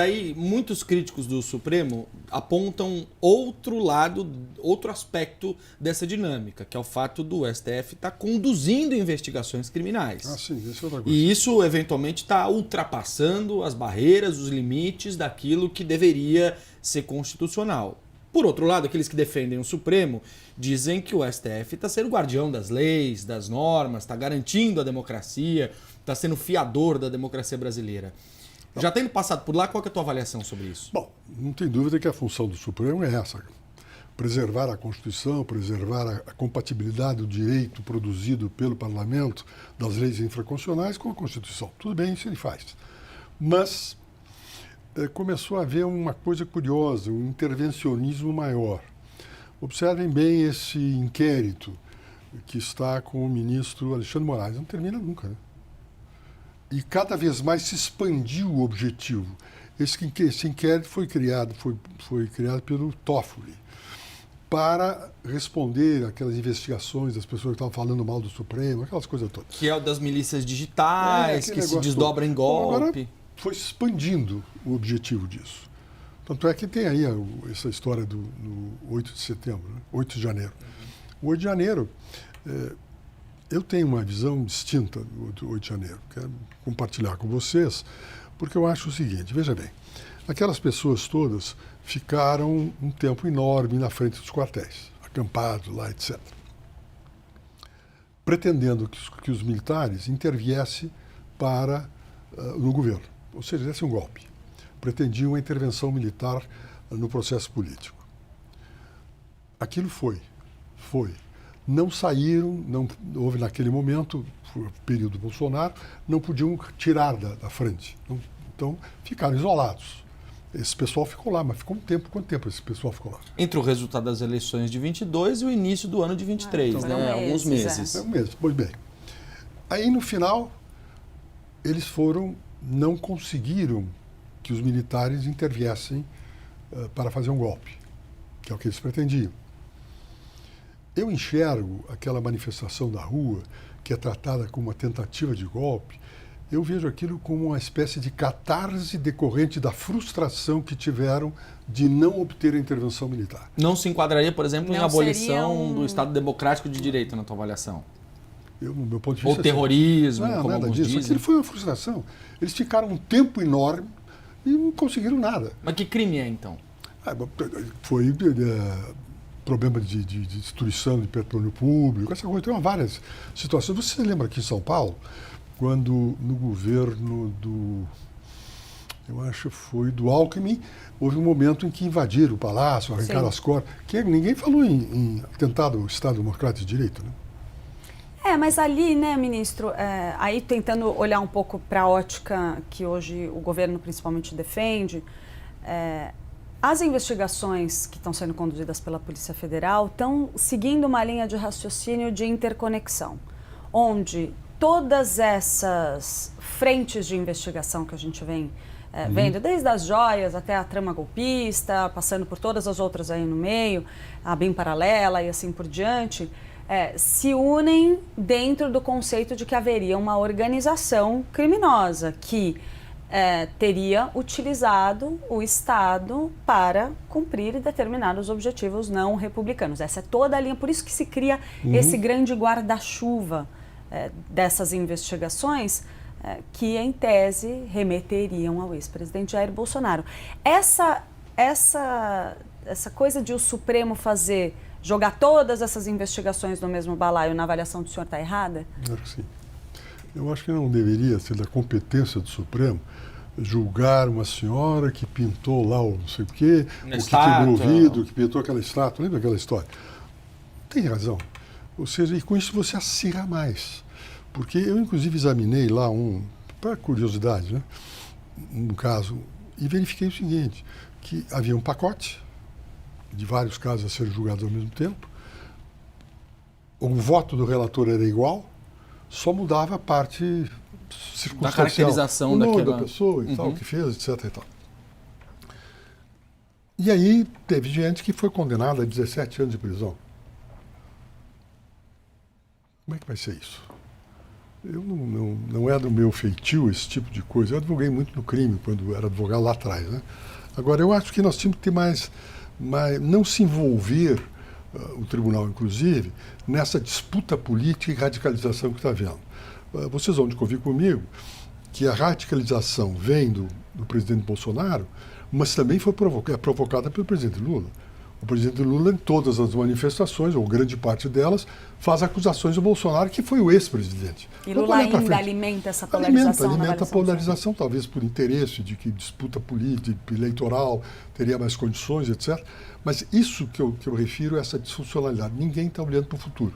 Aí, muitos críticos do Supremo apontam outro lado, outro aspecto dessa dinâmica, que é o fato do STF estar conduzindo investigações criminais. Ah, sim, isso é outra coisa. E isso, eventualmente, está ultrapassando as barreiras, os limites daquilo que deveria ser constitucional. Por outro lado, aqueles que defendem o Supremo dizem que o STF está sendo guardião das leis, das normas, está garantindo a democracia, está sendo fiador da democracia brasileira. Já tendo passado por lá, qual que é a tua avaliação sobre isso? Bom, não tem dúvida que a função do Supremo é essa: preservar a Constituição, preservar a compatibilidade do direito produzido pelo Parlamento, das leis infraconstitucionais com a Constituição. Tudo bem, isso ele faz. Mas começou a haver uma coisa curiosa, um intervencionismo maior. Observem bem esse inquérito que está com o ministro Alexandre Moraes. Não termina nunca, né? E cada vez mais se expandiu o objetivo. Esse inquérito foi criado pelo Toffoli para responder aquelas investigações das pessoas que estavam falando mal do Supremo, aquelas coisas todas. Que é o das milícias digitais, que se desdobra em golpe. Agora foi expandindo o objetivo disso. Tanto é que tem aí essa história do 8 de setembro, né? 8 de janeiro. O 8 de janeiro... eu tenho uma visão distinta do 8 de janeiro, quero compartilhar com vocês, porque eu acho o seguinte: veja bem, aquelas pessoas todas ficaram um tempo enorme na frente dos quartéis, acampados lá, etc., pretendendo que os militares interviessem no governo, ou seja, desse um golpe. Pretendiam a intervenção militar no processo político. Aquilo foi. Não saíram, não houve naquele momento, foi o período Bolsonaro, não podiam tirar da frente. Então, ficaram isolados. Esse pessoal ficou lá, mas ficou um tempo. Quanto tempo esse pessoal ficou lá? Entre o resultado das eleições de 22 e o início do ano de 23, então, né? Alguns meses. Um mês, pois bem. Aí, no final, eles não conseguiram que os militares interviessem para fazer um golpe, que é o que eles pretendiam. Eu enxergo aquela manifestação da rua, que é tratada como uma tentativa de golpe, eu vejo aquilo como uma espécie de catarse decorrente da frustração que tiveram de não obter a intervenção militar. Não se enquadraria, por exemplo, em abolição do Estado Democrático de Direito, na tua avaliação? No meu ponto de vista... Ou terrorismo, como nada alguns disso. dizem. Aquilo foi uma frustração. Eles ficaram um tempo enorme e não conseguiram nada. Mas que crime é, então? Foi... problema de destruição de patrimônio público, essa coisa. Tem várias situações. Você se lembra aqui em São Paulo, quando no governo eu acho que foi do Alckmin, houve um momento em que invadiram o palácio, arrancaram as cordas, que ninguém falou em atentado ao Estado Democrático de Direito, né? Mas ali, né, ministro, aí tentando olhar um pouco para a ótica que hoje o governo principalmente defende, as investigações que estão sendo conduzidas pela Polícia Federal estão seguindo uma linha de raciocínio de interconexão, onde todas essas frentes de investigação que a gente vem vendo, desde as joias até a trama golpista, passando por todas as outras aí no meio, a bem paralela e assim por diante, se unem dentro do conceito de que haveria uma organização criminosa que teria utilizado o Estado para cumprir determinados objetivos não republicanos. Essa é toda a linha, por isso que se cria esse grande guarda-chuva dessas investigações que, em tese, remeteriam ao ex-presidente Jair Bolsonaro. Essa coisa de o Supremo jogar todas essas investigações no mesmo balaio, na avaliação do senhor, está errada? Acho que sim. Eu acho que não deveria ser da competência do Supremo julgar uma senhora que pintou lá o não sei o quê, ou que quebrou o vidro, que pintou aquela estátua. Lembra aquela história? Tem razão. Ou seja, e com isso você acirra mais. Porque eu, inclusive, examinei lá para curiosidade, né, um caso, e verifiquei o seguinte, que havia um pacote de vários casos a serem julgados ao mesmo tempo, o voto do relator era igual, só mudava a parte circunstancial, da caracterização o nome daquela da pessoa e tal, o que fez, etc. E tal. E aí teve gente que foi condenada a 17 anos de prisão. Como é que vai ser isso? Não é do meu feitio esse tipo de coisa. Eu advoguei muito no crime quando era advogado lá atrás, né? Agora, eu acho que nós tínhamos que ter mais não se envolver, o tribunal inclusive, nessa disputa política e radicalização que está havendo. Vocês vão convir comigo que a radicalização vem do presidente Bolsonaro, mas também foi provocada pelo presidente Lula. O presidente Lula, em todas as manifestações, ou grande parte delas, faz acusações ao Bolsonaro, que foi o ex-presidente. E Lula ainda alimenta essa polarização? Alimenta a polarização, talvez por interesse de que disputa política, eleitoral, teria mais condições, etc. Mas isso que eu refiro é essa disfuncionalidade. Ninguém está olhando para o futuro.